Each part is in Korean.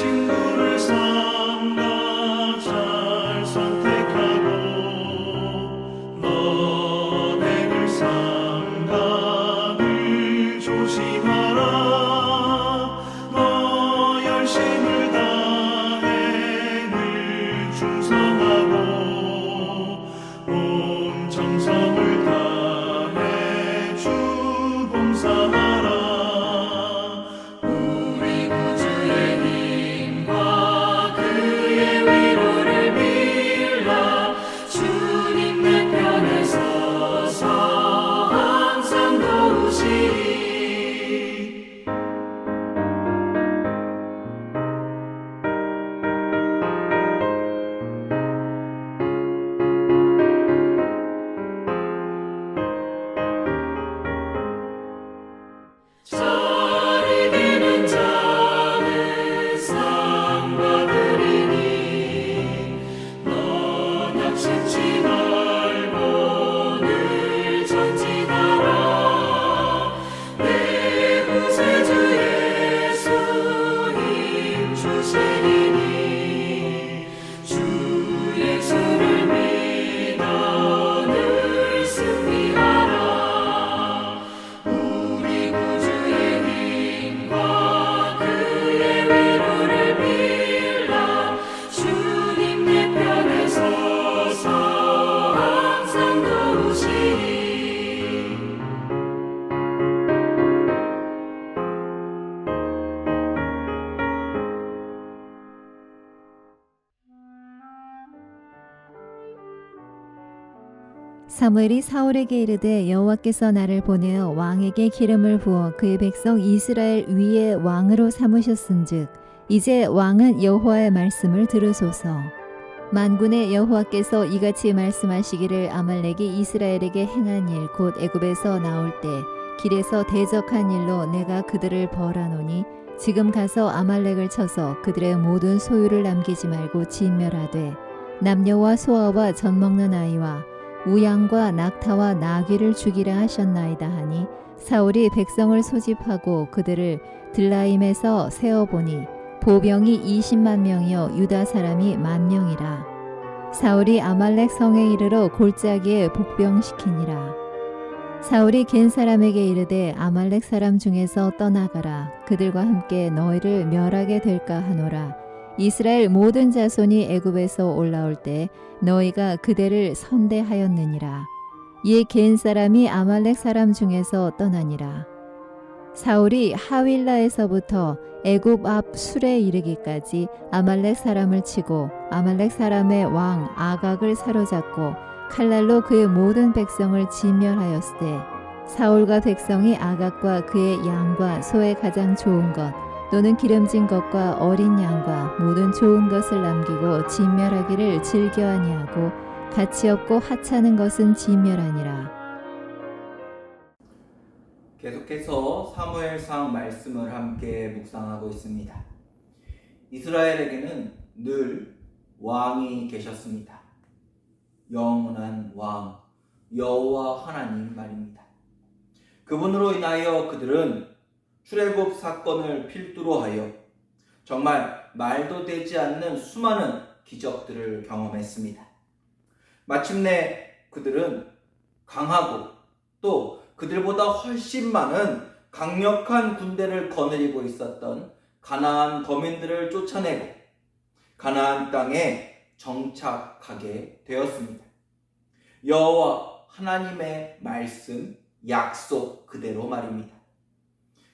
친구를 삼가 잘 선택하고 너백을 삼가 늘 조심하라. 너 열심을 다해 늘 충성하고 온 정성을 다해 주 봉사하라. 우리 구주의 힘과 그의 위로를 빌라. 주님 내 편에 서서 항상 도우시리. 잘 이기는 자는 상 받으리니 너 낙심치 말고 늘 전진하라. 내 구세주 예수 힘 주시리니 주 예수를 믿어 늘 승리하라. 우리 구주의 힘과 그의 위로를 빌라. 주님 내 편에 서서 항상 도우시리. 사무엘이 사울에게 이르되 여호와께서 나를 보내어 왕에게 기름을 부어 그의 백성 이스라엘 위에 왕으로 삼으셨은즉 이제 왕은 여호와의 말씀을 들으소서. 만군의 여호와께서 이같이 말씀하시기를 아말렉이 이스라엘에게 행한 일 곧 애굽에서 나올 때 길에서 대적한 일로 내가 그들을 벌하노니 지금 가서 아말렉을 쳐서 그들의 모든 소유를 남기지 말고 진멸하되 남녀와 소아와 젖먹는 아이와 우양과 낙타와 나귀를 죽이라 하셨나이다 하니 사울이 백성을 소집하고 그들을 들라임에서 세어보니 보병이 20만 명이요 유다 사람이 10,000명이라. 사울이 아말렉 성에 이르러 골짜기에 복병시키니라. 사울이 겐 사람에게 이르되 아말렉 사람 중에서 떠나가라. 그들과 함께 너희를 멸하게 될까 하노라. 이스라엘 모든 자손이 애굽에서 올라올 때 너희가 그대를 선대하였느니라. 이에 겐 사람이 아말렉 사람 중에서 떠나니라. 사울이 하윌라에서부터 애굽 앞 술에 이르기까지 아말렉 사람을 치고 아말렉 사람의 왕 아각을 사로잡고 칼날로 그의 모든 백성을 진멸하였으되 사울과 백성이 아각과 그의 양과 소의 가장 좋은 것 또는 기름진 것과 어린 양과 모든 좋은 것을 남기고 진멸하기를 즐겨 아니하고 가치 없고 하찮은 것은 진멸하니라. 계속해서 사무엘상 말씀을 함께 묵상하고 있습니다. 이스라엘에게는 늘 왕이 계셨습니다. 영원한 왕 여호와 하나님 말입니다. 그분으로 인하여 그들은 출애굽 사건을 필두로 하여 정말 말도 되지 않는 수많은 기적들을 경험했습니다. 마침내 그들은 강하고 또 그들보다 훨씬 많은 강력한 군대를 거느리고 있었던 가나안 거민들을 쫓아내고 가나안 땅에 정착하게 되었습니다. 여호와 하나님의 말씀, 약속 그대로 말입니다.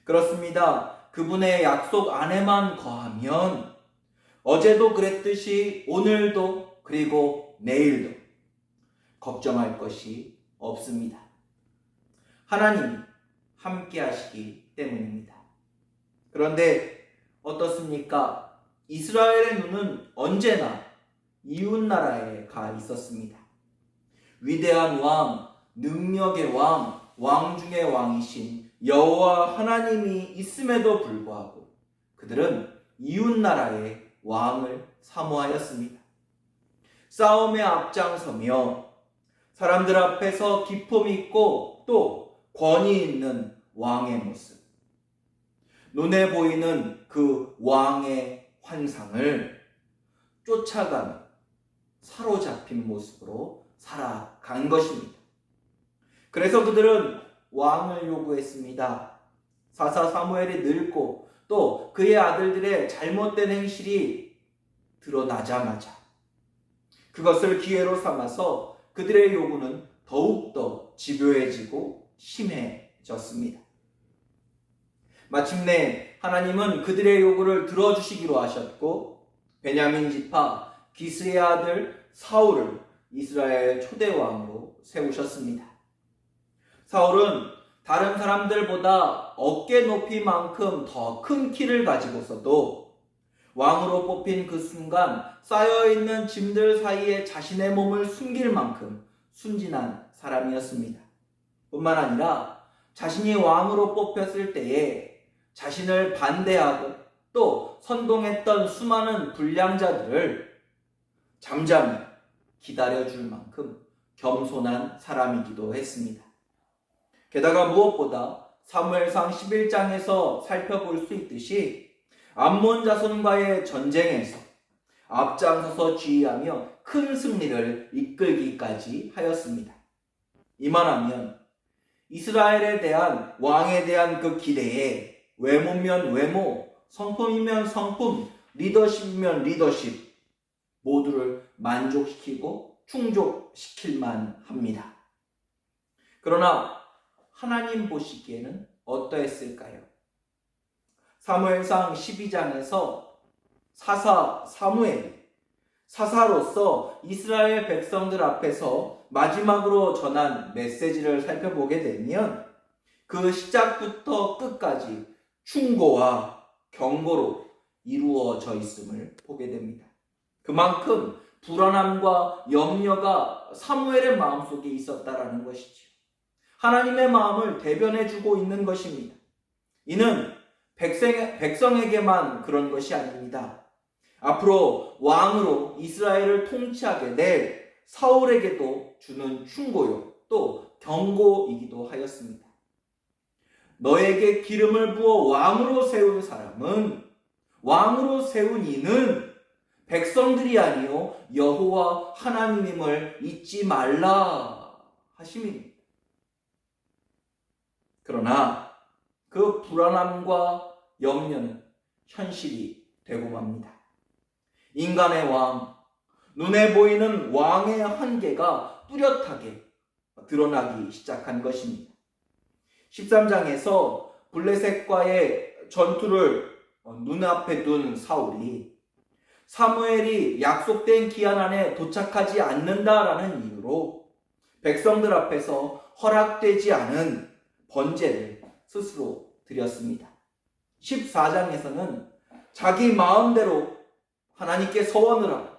그렇습니다. 그분의 약속 안에만 거하면 어제도 그랬듯이 오늘도 그리고 내일도 걱정할 것이 없습니다. 하나님이 함께 하시기 때문입니다. 그런데 어떻습니까? 이스라엘의 눈은 언제나 이웃나라에 가 있었습니다. 위대한 왕, 능력의 왕, 왕 중의 왕이신 여호와 하나님이 있음에도 불구하고 그들은 이웃나라의 왕을 사모하였습니다. 싸움에 앞장서며 사람들 앞에서 기품 있고 또 권위 있는 왕의 모습, 눈에 보이는 그 왕의 환상을 쫓아가며 사로잡힌 모습으로 살아간 것입니다. 그래서 그들은 왕을 요구했습니다. 사사 사무엘이 늙고 또 그의 아들들의 잘못된 행실이 드러나자마자 그것을 기회로 삼아서 그들의 요구는 더욱더 집요해지고 심해졌습니다. 마침내 하나님은 그들의 요구를 들어주시기로 하셨고 베냐민 지파 기스의 아들 사울을 이스라엘 초대왕으로 세우셨습니다. 사울은 다른 사람들보다 어깨 높이만큼 더 큰 키를 가지고서도 왕으로 뽑힌 그 순간 쌓여있는 짐들 사이에 자신의 몸을 숨길 만큼 순진한 사람이었습니다. 뿐만 아니라 자신이 왕으로 뽑혔을 때에 자신을 반대하고 또 선동했던 수많은 불량자들을 잠잠히 기다려줄 만큼 겸손한 사람이기도 했습니다. 게다가 무엇보다 사무엘상 11장에서 살펴볼 수 있듯이 암몬 자손과의 전쟁에서 앞장서서 지휘하며 큰 승리를 이끌기까지 하였습니다. 이만하면 이스라엘에 대한 왕에 대한 그 기대에 외모면 외모, 성품이면 성품, 리더십이면 리더십 모두를 만족시키고 충족시킬만 합니다. 그러나 하나님 보시기에는 어떠했을까요? 사무엘상 12장에서 사사 사무엘이 사사로서 이스라엘 백성들 앞에서 마지막으로 전한 메시지를 살펴보게 되면 그 시작부터 끝까지 충고와 경고로 이루어져 있음을 보게 됩니다. 그만큼 불안함과 염려가 사무엘의 마음속에 있었다라는 것이죠. 하나님의 마음을 대변해주고 있는 것입니다. 이는 백성에게만 그런 것이 아닙니다. 앞으로 왕으로 이스라엘을 통치하게 될 사울에게도 주는 충고요, 또 경고이기도 하였습니다. 너에게 기름을 부어 왕으로 세운 사람은, 왕으로 세운 이는 백성들이 아니요 여호와 하나님임을 잊지 말라 하심입니다. 그러나 그 불안함과 염려는 현실이 되고 맙니다. 인간의 왕, 눈에 보이는 왕의 한계가 뚜렷하게 드러나기 시작한 것입니다. 13장에서 블레셋과의 전투를 눈앞에 둔 사울이 사무엘이 약속된 기한 안에 도착하지 않는다라는 이유로 백성들 앞에서 허락되지 않은 번제를 스스로 드렸습니다. 14장에서는 자기 마음대로 하나님께 서원을 하고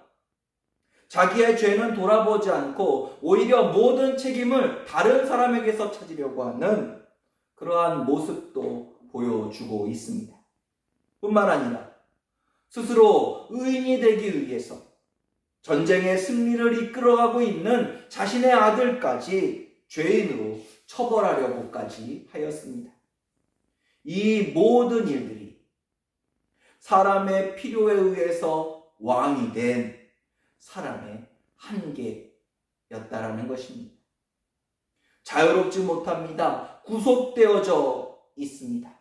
자기의 죄는 돌아보지 않고 오히려 모든 책임을 다른 사람에게서 찾으려고 하는 그러한 모습도 보여주고 있습니다. 뿐만 아니라 스스로 의인이 되기 위해서 전쟁의 승리를 이끌어가고 있는 자신의 아들까지 죄인으로 처벌하려고까지 하였습니다. 이 모든 일들이 사람의 필요에 의해서 왕이 된 사람의 한계였다라는 것입니다. 자유롭지 못합니다. 구속되어져 있습니다.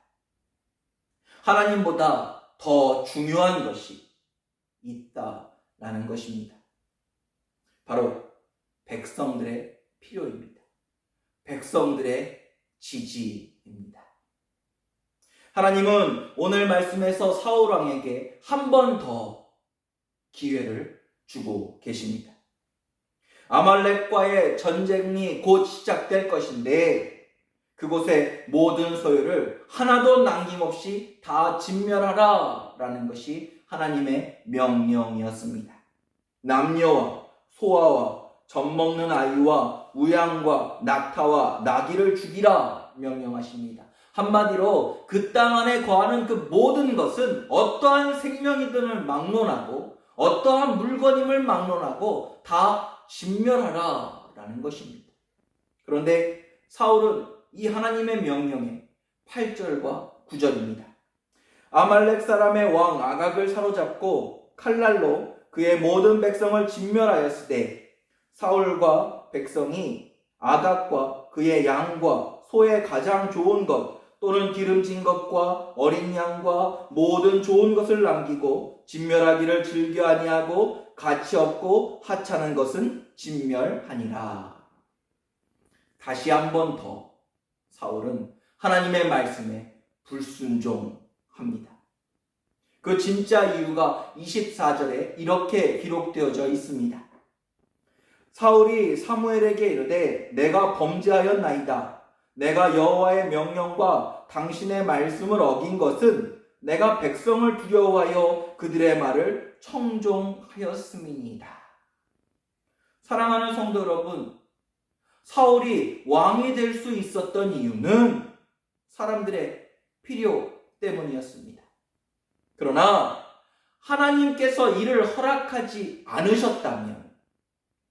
하나님보다 더 중요한 것이 있다라는 것입니다. 바로 백성들의 필요입니다. 백성들의 지지입니다. 하나님은 오늘 말씀에서 사울 왕에게 한 번 더 기회를 주고 계십니다. 아말렉과의 전쟁이 곧 시작될 것인데 그곳의 모든 소유를 하나도 남김없이 다 진멸하라 라는 것이 하나님의 명령이었습니다. 남녀와 소아와 젖먹는 아이와 우양과 낙타와 나귀를 죽이라 명령하십니다. 한마디로 그 땅 안에 거하는 그 모든 것은 어떠한 생명이든을 막론하고 어떠한 물건임을 막론하고 다 진멸하라 라는 것입니다. 그런데 사울은 이 하나님의 명령의 8절과 9절입니다. 아말렉 사람의 왕 아각을 사로잡고 칼날로 그의 모든 백성을 진멸하였을 때 사울과 백성이 아각과 그의 양과 소의 가장 좋은 것 또는 기름진 것과 어린 양과 모든 좋은 것을 남기고 진멸하기를 즐겨 아니하고 가치 없고 하찮은 것은 진멸하니라. 다시 한 번 더 사울은 하나님의 말씀에 불순종합니다. 그 진짜 이유가 24절에 이렇게 기록되어져 있습니다. 사울이 사무엘에게 이르되 내가 범죄하였나이다. 내가 여호와의 명령과 당신의 말씀을 어긴 것은 내가 백성을 두려워하여 그들의 말을 청종하였음이니이다. 사랑하는 성도 여러분, 사울이 왕이 될 수 있었던 이유는 사람들의 필요 때문이었습니다. 그러나 하나님께서 이를 허락하지 않으셨다면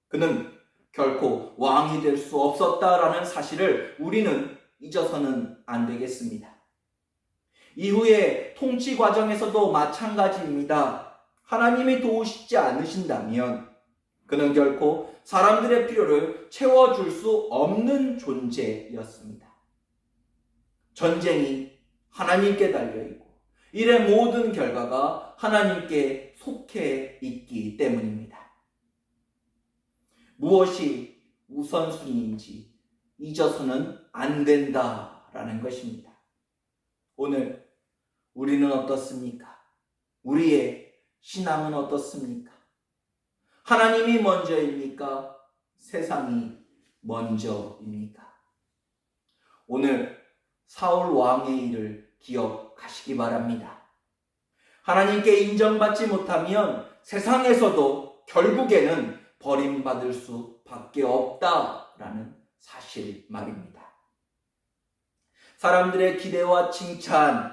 그는 결코 왕이 될 수 없었다라는 사실을 우리는 잊어서는 안 되겠습니다. 이후의 통치 과정에서도 마찬가지입니다. 하나님이 도우시지 않으신다면 그는 결코 사람들의 필요를 채워줄 수 없는 존재였습니다. 전쟁이 하나님께 달려있고 일의 모든 결과가 하나님께 속해 있기 때문입니다. 무엇이 우선순위인지 잊어서는 안 된다라는 것입니다. 오늘 우리는 어떻습니까? 우리의 신앙은 어떻습니까? 하나님이 먼저입니까? 세상이 먼저입니까? 오늘 사울 왕의 일을 기억하시기 바랍니다. 하나님께 인정받지 못하면 세상에서도 결국에는 버림받을 수밖에 없다라는 사실 말입니다. 사람들의 기대와 칭찬,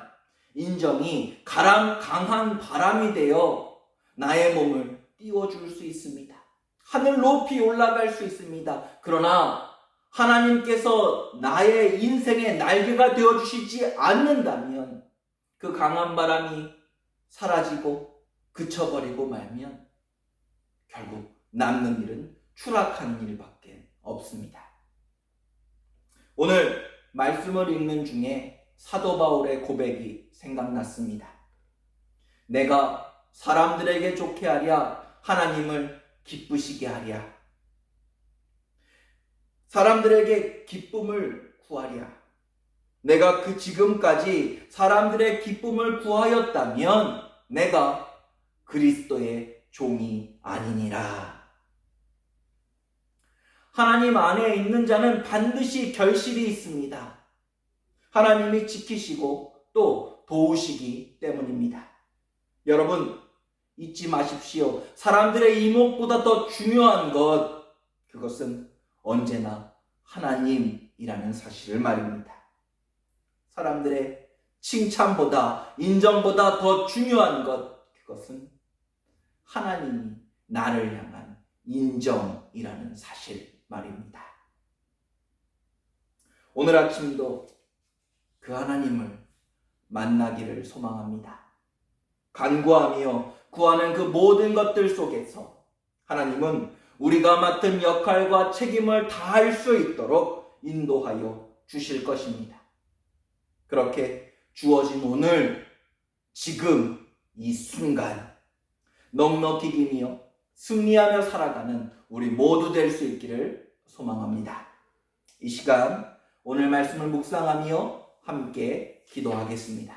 인정이 강한 바람이 되어 나의 몸을 띄워줄 수 있습니다. 하늘 높이 올라갈 수 있습니다. 그러나 하나님께서 나의 인생의 날개가 되어주시지 않는다면 그 강한 바람이 사라지고 그쳐버리고 말면 결국 남는 일은 추락하는 일밖에 없습니다. 오늘 말씀을 읽는 중에 사도 바울의 고백이 생각났습니다. 내가 사람들에게 좋게 하랴 하나님을 기쁘시게 하랴. 사람들에게 기쁨을 구하랴. 내가 그 지금까지 사람들의 기쁨을 구하였다면 내가 그리스도의 종이 아니니라. 하나님 안에 있는 자는 반드시 결실이 있습니다. 하나님이 지키시고 또 도우시기 때문입니다. 여러분 잊지 마십시오. 사람들의 이목보다 더 중요한 것, 그것은 언제나 하나님이라는 사실을 말입니다. 사람들의 칭찬보다 인정보다 더 중요한 것, 그것은 하나님이 나를 향한 인정이라는 사실 말입니다. 오늘 아침도 그 하나님을 만나기를 소망합니다. 간구하며 구하는 그 모든 것들 속에서 하나님은 우리가 맡은 역할과 책임을 다할 수 있도록 인도하여 주실 것입니다. 그렇게 주어진 오늘, 지금, 이 순간 넉넉히 기며 승리하며 살아가는 우리 모두 될 수 있기를 소망합니다. 이 시간 오늘 말씀을 묵상하며 함께 기도하겠습니다.